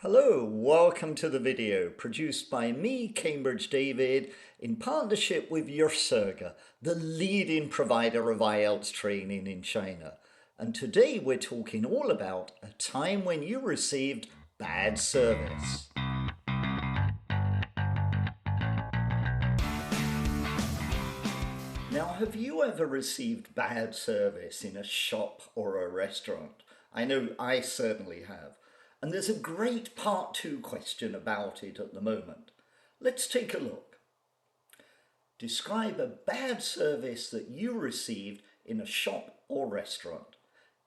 Hello, welcome to the video produced by me, Cambridge David, in partnership with Yursurga, the leading provider of IELTS training in China. And today we're talking all about a time when you received bad service. Now, have you ever received bad service in a shop or a restaurant? I know I certainly have. And there's a great part 2 question about it at the moment. Let's take a look. Describe a bad service that you received in a shop or restaurant.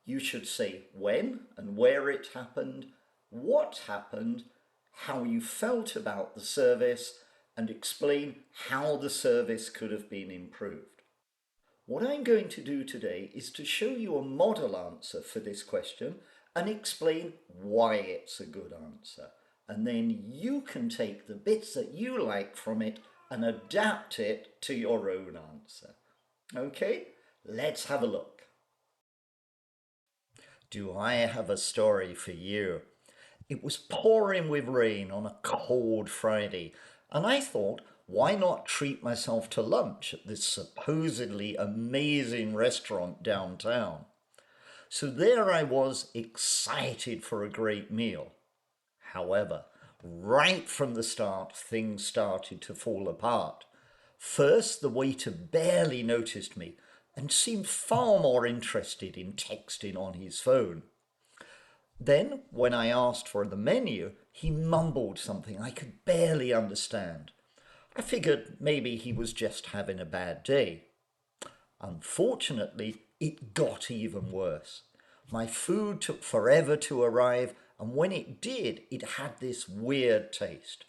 You should say when and where it happened, what happened, how you felt about the service, and explain how the service could have been improved. What I'm going to do today is to show you a model answer for this question and explain why it's a good answer. And then you can take the bits that you like from it and adapt it to your own answer. Okay, let's have a look. Do I have a story for you? It was pouring with rain on a cold Friday, and I thought, why not treat myself to lunch at this supposedly amazing restaurant downtown? So there I was, excited for a great meal. However, right from the start, things started to fall apart. First, the waiter barely noticed me and seemed far more interested in texting on his phone. Then, when I asked for the menu, he mumbled something I could barely understand. I figured maybe he was just having a bad day. Unfortunately, it got even worse. My food took forever to arrive, and when it did, it had this weird taste.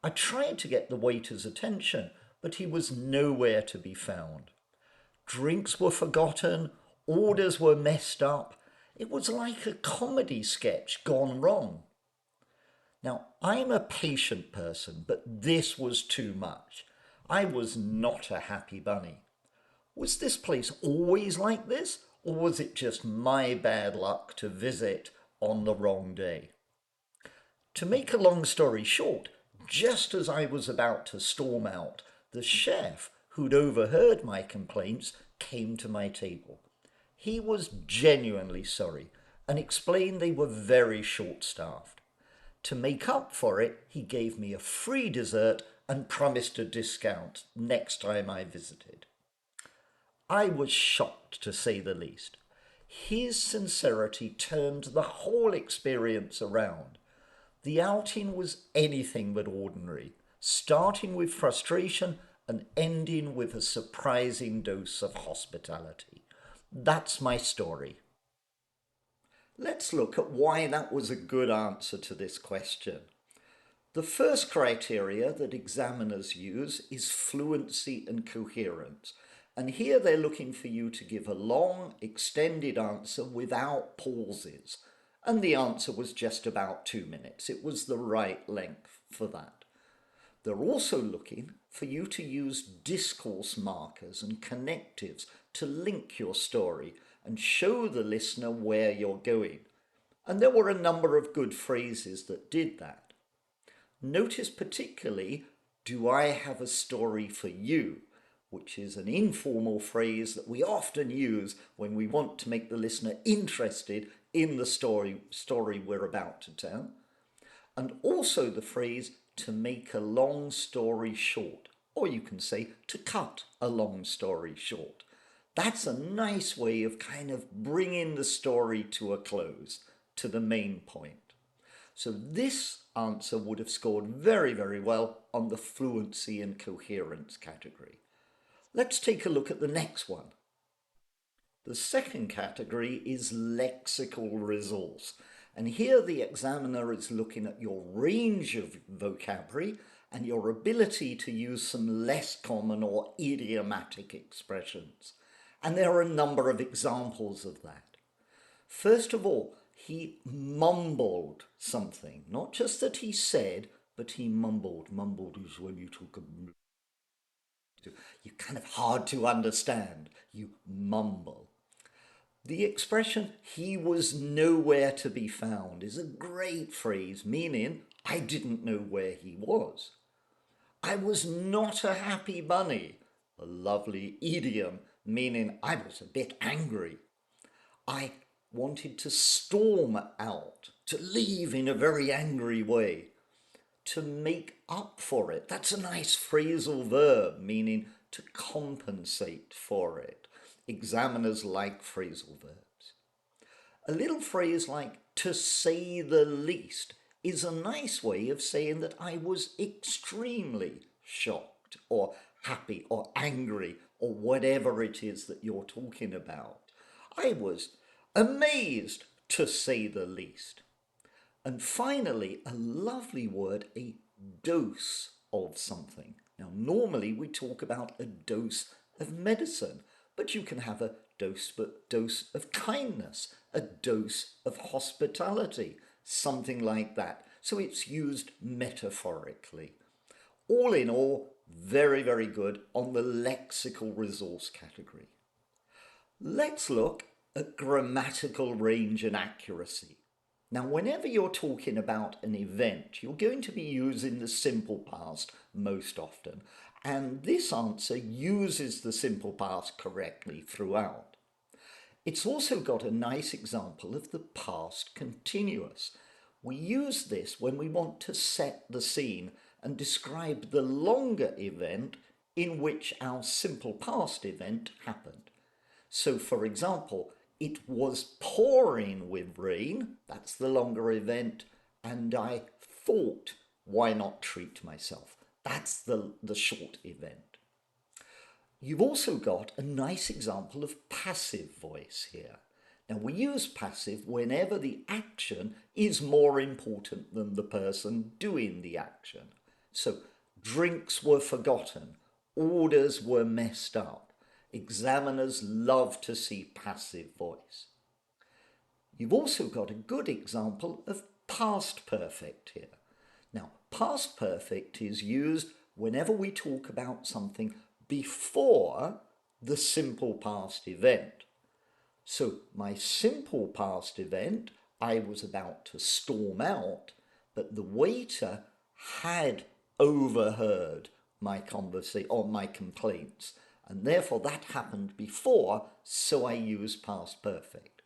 I tried to get the waiter's attention, but he was nowhere to be found. Drinks were forgotten, orders were messed up. It was like a comedy sketch gone wrong. Now, I'm a patient person, but this was too much. I was not a happy bunny. Was this place always like this, or was it just my bad luck to visit on the wrong day? To make a long story short, just as I was about to storm out, the chef, who'd overheard my complaints, came to my table. He was genuinely sorry and explained they were very short-staffed. To make up for it, he gave me a free dessert and promised a discount next time I visited. I was shocked, to say the least. His sincerity turned the whole experience around. The outing was anything but ordinary, starting with frustration and ending with a surprising dose of hospitality. That's my story. Let's look at why that was a good answer to this question. The first criteria that examiners use is fluency and coherence. And here they're looking for you to give a long, extended answer without pauses. And the answer was just about 2 minutes. It was the right length for that. They're also looking for you to use discourse markers and connectives to link your story and show the listener where you're going. And there were a number of good phrases that did that. Notice particularly, do I have a story for you? Which is an informal phrase that we often use when we want to make the listener interested in the story we're about to tell. And also the phrase to make a long story short, or you can say to cut a long story short. That's a nice way of kind of bringing the story to a close, to the main point. So this answer would have scored very, very well on the fluency and coherence category. Let's take a look at the next one. The second category is lexical resource. And here the examiner is looking at your range of vocabulary and your ability to use some less common or idiomatic expressions. And there are a number of examples of that. First of all, he mumbled something. Not just that he said, but he mumbled. Mumbled is when you talk you're kind of hard to understand. You mumble. The expression, "he was nowhere to be found," is a great phrase, meaning I didn't know where he was. I was not a happy bunny, a lovely idiom, meaning I was a bit angry. I wanted to storm out, to leave in a very angry way, to make up for it. That's a nice phrasal verb, meaning to compensate for it. Examiners like phrasal verbs. A little phrase like "to say the least" is a nice way of saying that I was extremely shocked or happy or angry or whatever it is that you're talking about. I was amazed, to say the least. And finally, a lovely word, a dose of something. Now, normally we talk about a dose of medicine, but you can have a dose of kindness, a dose of hospitality, something like that. So it's used metaphorically. All in all, very, very good on the lexical resource category. Let's look at grammatical range and accuracy. Now, whenever you're talking about an event, you're going to be using the simple past most often, and this answer uses the simple past correctly throughout. It's also got a nice example of the past continuous. We use this when we want to set the scene and describe the longer event in which our simple past event happened. So, for example, it was pouring with rain, that's the longer event, and I thought, why not treat myself? That's the short event. You've also got a nice example of passive voice here. Now, we use passive whenever the action is more important than the person doing the action. So, drinks were forgotten, orders were messed up. Examiners love to see passive voice. You've also got a good example of past perfect here. Now, past perfect is used whenever we talk about something before the simple past event. So, my simple past event, I was about to storm out, but the waiter had overheard my conversation or my complaints, and therefore that happened before, so I use past perfect.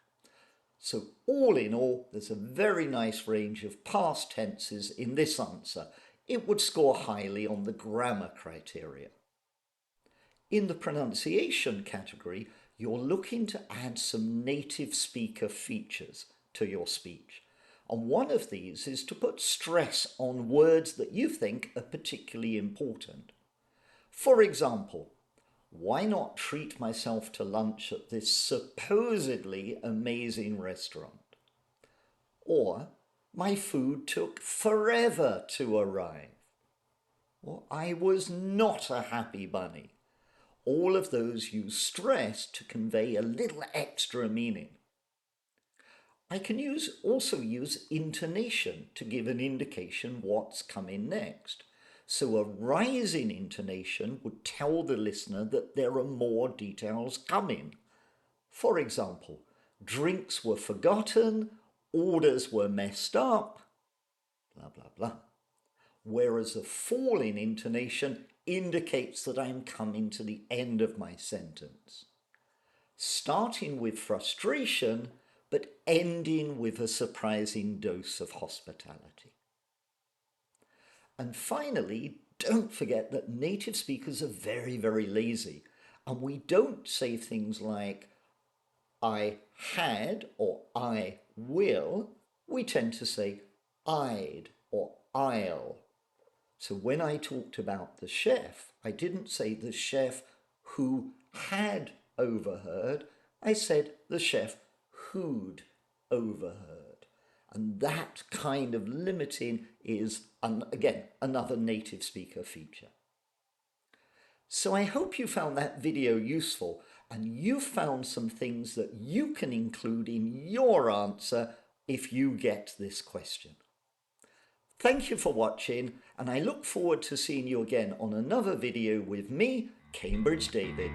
So all in all, there's a very nice range of past tenses in this answer. It would score highly on the grammar criteria. In the pronunciation category, you're looking to add some native speaker features to your speech. And one of these is to put stress on words that you think are particularly important. For example, why not treat myself to lunch at this supposedly amazing restaurant? Or, my food took forever to arrive. Or, I was not a happy bunny. All of those use stress to convey a little extra meaning. I can also use intonation to give an indication what's coming next. So a rising intonation would tell the listener that there are more details coming. For example, drinks were forgotten, orders were messed up, blah, blah, blah. Whereas a falling intonation indicates that I'm coming to the end of my sentence. Starting with frustration, but ending with a surprising dose of hospitality. And finally, don't forget that native speakers are very, very lazy, and we don't say things like I had or I will. We tend to say I'd or I'll. So when I talked about the chef, I didn't say the chef who had overheard. I said the chef who'd overheard. And that kind of limiting is, again, another native speaker feature. So I hope you found that video useful and you found some things that you can include in your answer if you get this question. Thank you for watching, and I look forward to seeing you again on another video with me, Cambridge David.